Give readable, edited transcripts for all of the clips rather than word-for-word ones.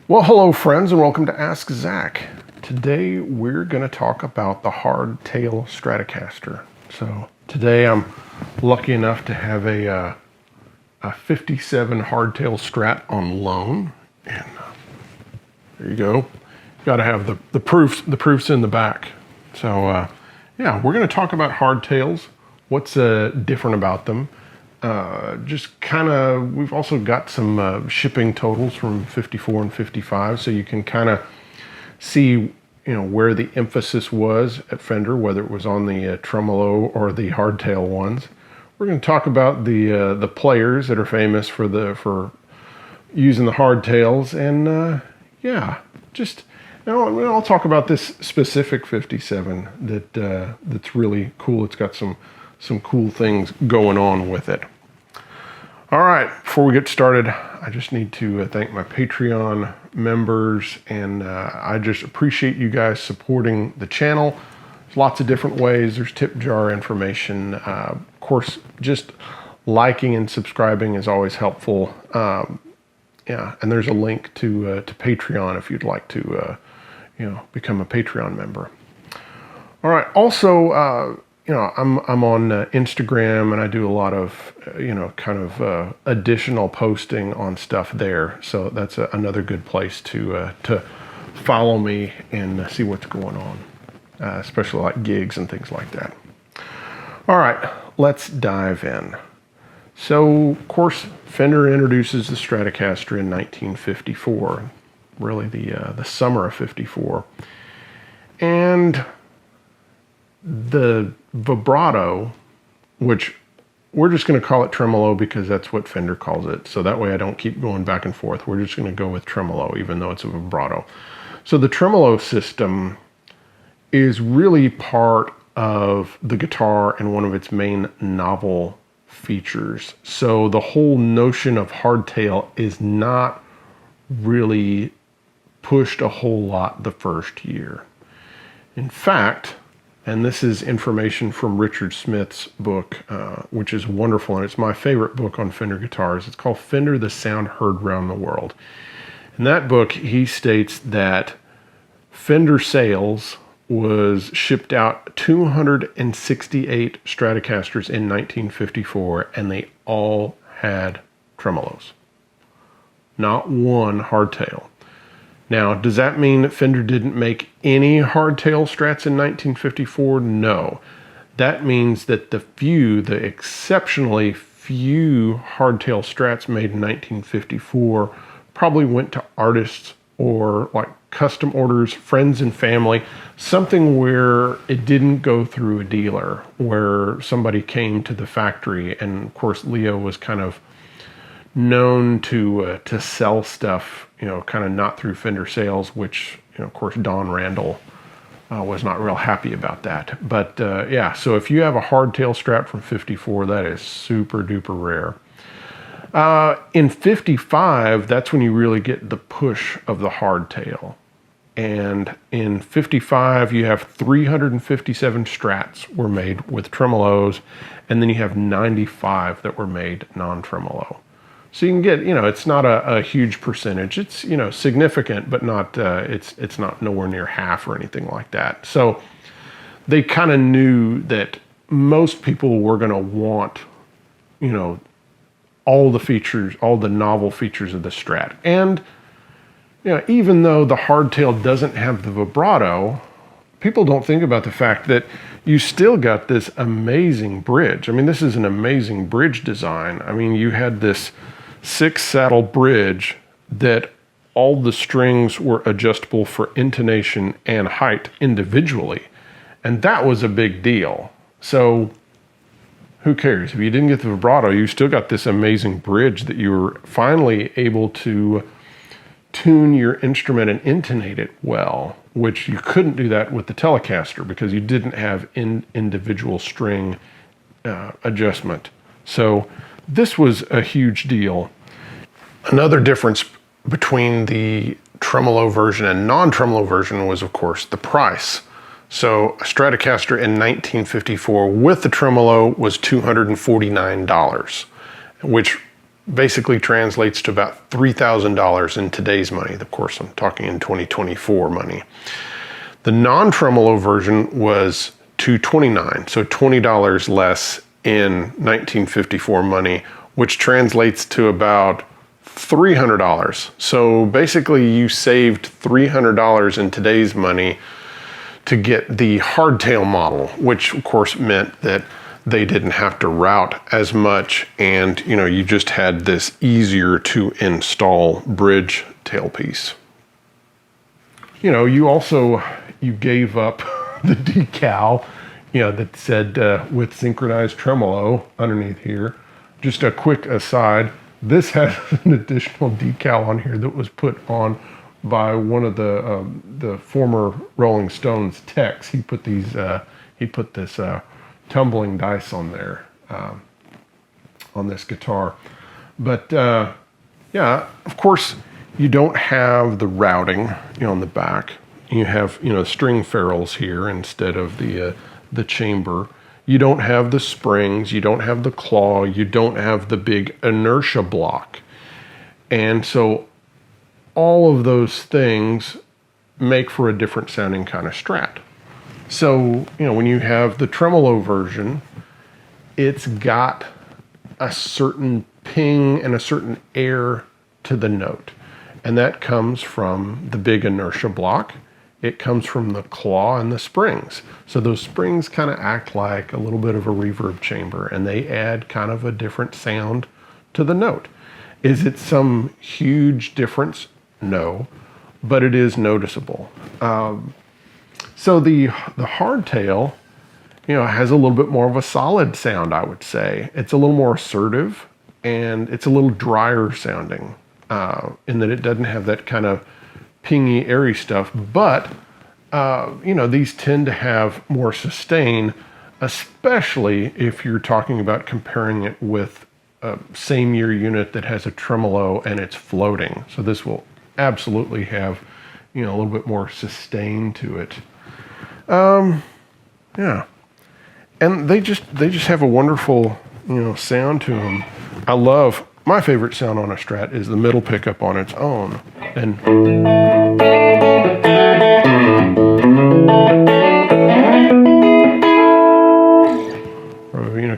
Well, hello friends, and welcome to Ask Zach. Today we're going to talk about the Hardtail Stratocaster. So today I'm lucky enough to have a 57 Hardtail Strat on loan, and there you go. Got to have the proofs in the back. So yeah, we're going to talk about hardtails. What's different about them? Just kind of, we've also got some shipping totals from 54 and 55, so you can kind of see, where the emphasis was at Fender, whether it was on the tremolo or the hardtail ones. We're going to talk about the players that are famous for using the hardtails, and yeah, just I'll talk about this specific 57 that's really cool. It's got some cool things going on with it. All right, before we get started, I just need to thank my Patreon members, and I just appreciate you guys supporting the channel. There's lots of different ways. There's tip jar information. Of course, just liking and subscribing is always helpful. Yeah, and there's a link to Patreon if you'd like to, become a Patreon member. All right. Also, I'm on Instagram, and I do a lot of, additional posting on stuff there. So that's another good place to follow me and see what's going on, especially like gigs and things like that. All right, let's dive in. So, of course, Fender introduces the Stratocaster in 1954, really the summer of 54. And the vibrato, which we're just going to call it tremolo because that's what Fender calls it. So that way I don't keep going back and forth. We're just going to go with tremolo, even though it's a vibrato. So the tremolo system is really part of the guitar and one of its main novel features. So the whole notion of hardtail is not really pushed a whole lot the first year. In fact, and this is information from Richard Smith's book, which is wonderful, and it's my favorite book on Fender guitars. It's called Fender, the Sound Heard Round the World. In that book, he states that Fender sales was shipped out 268 Stratocasters in 1954, and they all had tremolos. Not one hardtail. Now, does that mean that Fender didn't make any hardtail Strats in 1954? No. That means that the exceptionally few hardtail Strats made in 1954 probably went to artists or like custom orders, friends and family, something where it didn't go through a dealer, where somebody came to the factory. And of course, Leo was kind of known to sell stuff, kind of not through Fender sales, which, of course, Don Randall was not real happy about that. But yeah, so if you have a hardtail Strat from 54, that is super duper rare. In 55, that's when you really get the push of the hardtail. And in 55, you have 357 Strats were made with tremolos, and then you have 95 that were made non-tremolo. So you can get, it's not a huge percentage. It's, significant, but not, it's not nowhere near half or anything like that. So they kind of knew that most people were going to want, all the features, all the novel features of the Strat. And, even though the hardtail doesn't have the vibrato, people don't think about the fact that you still got this amazing bridge. I mean, this is an amazing bridge design. I mean, you had this 6-saddle bridge that all the strings were adjustable for intonation and height individually. And that was a big deal. So who cares? If you didn't get the vibrato, you still got this amazing bridge that you were finally able to tune your instrument and intonate it well, which you couldn't do that with the Telecaster because you didn't have individual string adjustment. So this was a huge deal. Another difference between the tremolo version and non-tremolo version was, of course, the price. So a Stratocaster in 1954 with the tremolo was $249, which basically translates to about $3,000 in today's money. Of course, I'm talking in 2024 money. The non-tremolo version was $229, so $20 less in 1954 money, which translates to about $300. So basically you saved $300 in today's money to get the hardtail model, which of course meant that they didn't have to route as much, and you just had this easier to install bridge tailpiece. You gave up the decal, that said with synchronized tremolo underneath here. Just a quick aside, this has an additional decal on here that was put on by one of the former Rolling Stones techs. He put this tumbling dice on there on this guitar. But yeah, of course, you don't have the routing on the back. You have string ferrules here instead of the chamber. You don't have the springs, you don't have the claw, you don't have the big inertia block. And so all of those things make for a different sounding kind of Strat. So, when you have the tremolo version, it's got a certain ping and a certain air to the note. And that comes from the big inertia block. It comes from the claw and the springs. So those springs kind of act like a little bit of a reverb chamber, and they add kind of a different sound to the note. Is it some huge difference? No, but it is noticeable. So the hardtail, has a little bit more of a solid sound, I would say. It's a little more assertive, and it's a little drier sounding in that it doesn't have that kind of pingy, airy stuff. But, these tend to have more sustain, especially if you're talking about comparing it with a same year unit that has a tremolo and it's floating. So this will absolutely have, a little bit more sustain to it. Yeah. And they just have a wonderful, sound to them. My favorite sound on a Strat is the middle pickup on its own. And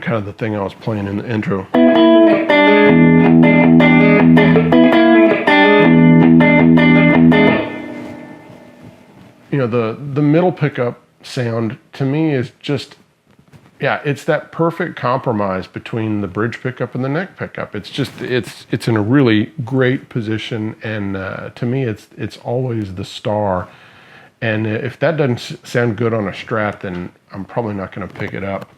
kind of the thing I was playing in the intro. The middle pickup sound to me is just, it's that perfect compromise between the bridge pickup and the neck pickup. It's just, it's in a really great position, and to me, it's always the star. And if that doesn't sound good on a Strat, then I'm probably not going to pick it up.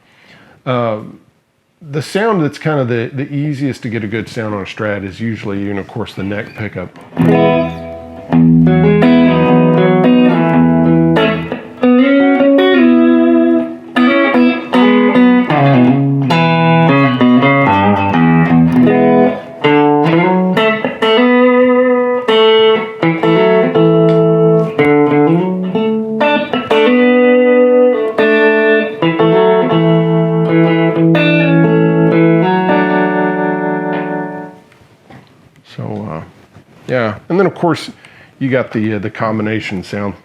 The sound that's kind of the easiest to get a good sound on a Strat is usually, of course, the neck pickup. Yeah, and then of course you got the combination sound.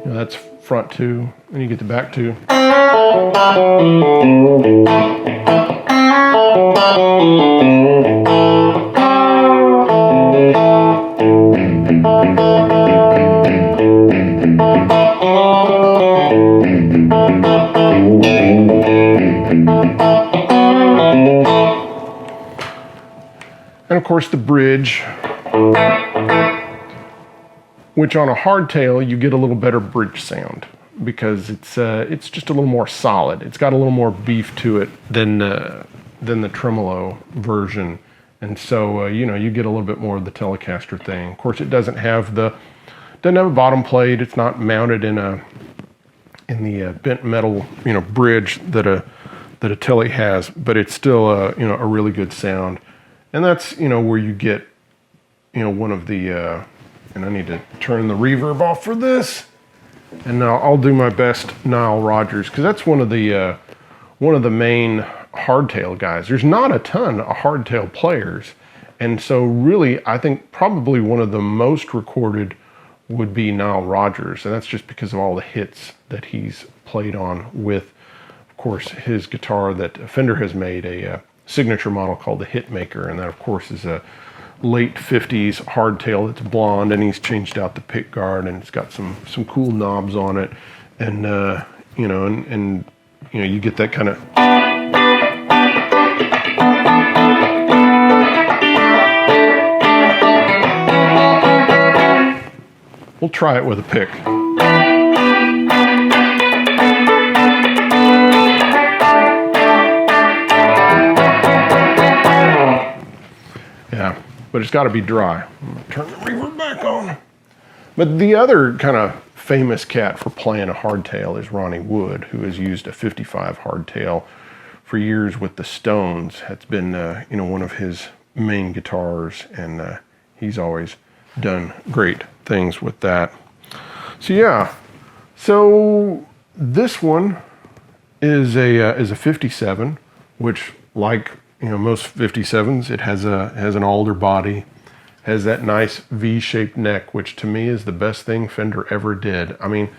That's front two, and you get the back two. And of course the bridge, which on a hardtail you get a little better bridge sound because it's just a little more solid. It's got a little more beef to it than the tremolo version, and so you get a little bit more of the Telecaster thing. Of course, it doesn't have a bottom plate. It's not mounted in the bent metal bridge that a Tele has, but it's still a really good sound. And that's where you get one of the, and I need to turn the reverb off for this. And now I'll do my best Nile Rodgers, because that's one of the main hardtail guys. There's not a ton of hardtail players. And so really, I think probably one of the most recorded would be Nile Rodgers. And that's just because of all the hits that he's played on with, of course, his guitar that Fender has made a signature model called the Hitmaker. And that, of course, is a late 50s hardtail that's blonde, and he's changed out the pick guard, and it's got some cool knobs on it. And, you get that kind of... We'll try it with a pick. Yeah, but it's got to be dry. I'm gonna turn the reverb back on. But the other kind of famous cat for playing a hardtail is Ronnie Wood, who has used a 55 hardtail for years with the Stones. It's been, one of his main guitars, and he's always done great things with that. So yeah, so this one is a 57, which, like most 57s, it has an alder body, has that nice V-shaped neck, which to me is the best thing Fender ever did. I mean,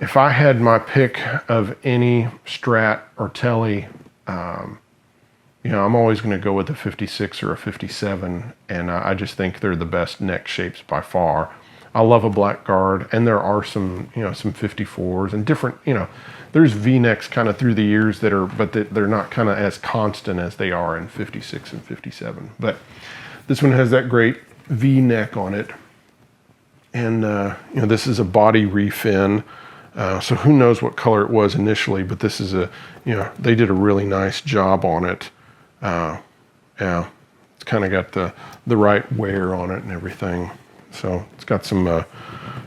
if I had my pick of any Strat or Tele, I'm always going to go with a 56 or a 57, and I just think they're the best neck shapes by far. I love a black guard, and there are some 54s and different, there's V-necks kind of through the years but they're not kind of as constant as they are in 56 and 57. But this one has that great V-neck on it, and this is a body refin. So who knows what color it was initially, but this is they did a really nice job on it. Yeah, it's kind of got the right wear on it and everything. So it's got some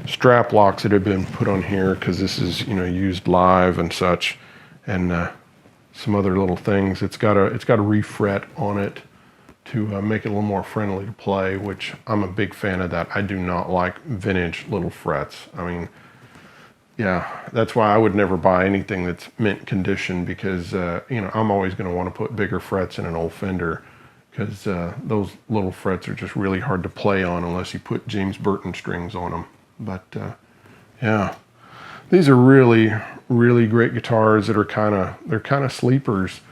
strap locks that have been put on here because this is used live and such, and some other little things. It's got a refret on it to make it a little more friendly to play, which I'm a big fan of that. I do not like vintage little frets. I mean, yeah, that's why I would never buy anything that's mint condition, because I'm always going to want to put bigger frets in an old Fender, because those little frets are just really hard to play on unless you put James Burton strings on them. But yeah, these are really, really great guitars that are kind of sleepers,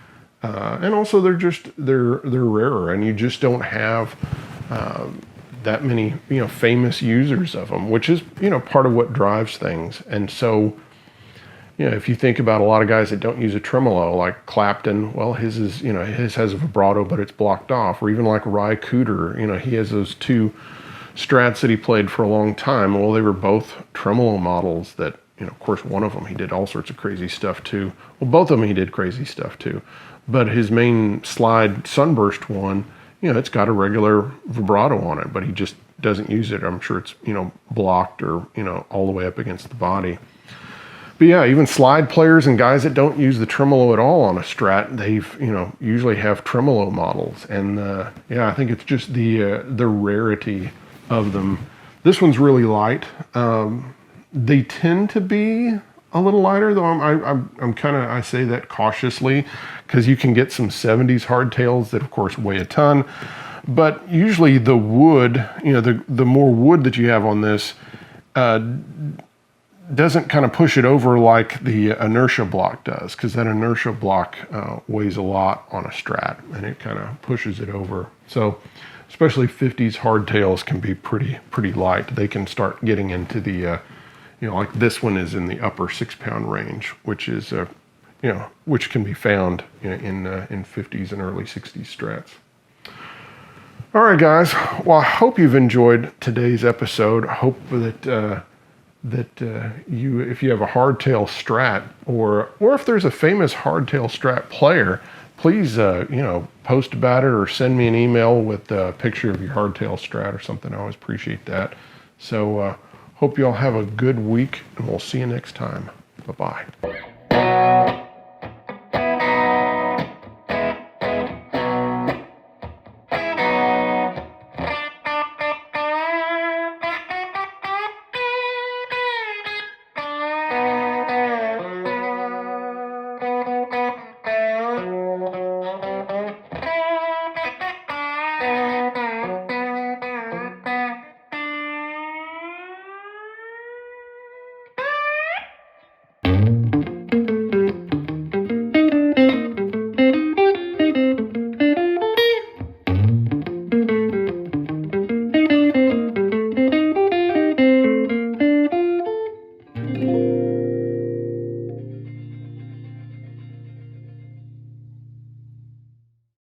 and also they're rarer, and you just don't have that many famous users of them, which is part of what drives things. And so if you think about a lot of guys that don't use a tremolo, like Clapton, well, his has a vibrato, but it's blocked off. Or even like Ry Cooder, he has those two Strats that he played for a long time. Well, they were both tremolo models that, of course, one of them he did all sorts of crazy stuff too. Well, both of them he did crazy stuff too. But his main slide Sunburst one, it's got a regular vibrato on it, but he just doesn't use it. I'm sure it's, blocked or, all the way up against the body. But yeah, even slide players and guys that don't use the tremolo at all on a Strat, they've, usually have tremolo models. And yeah, I think it's just the rarity of them. This one's really light. They tend to be a little lighter, though I'm kind of, I say that cautiously, because you can get some 70s hardtails that of course weigh a ton, but usually the wood, the more wood that you have on this doesn't kind of push it over like the inertia block does, because that inertia block weighs a lot on a Strat, and it kind of pushes it over. So especially 50s hardtails can be pretty light. They can start getting into the like this one is in the upper 6-pound range, which is, which can be found in 50s and early 60s Strats. All right, guys. Well, I hope you've enjoyed today's episode. I hope that if you have a hardtail Strat, or if there's a famous hardtail Strat player, please, post about it or send me an email with a picture of your hardtail Strat or something. I always appreciate that. So, hope you all have a good week, and we'll see you next time. Bye-bye.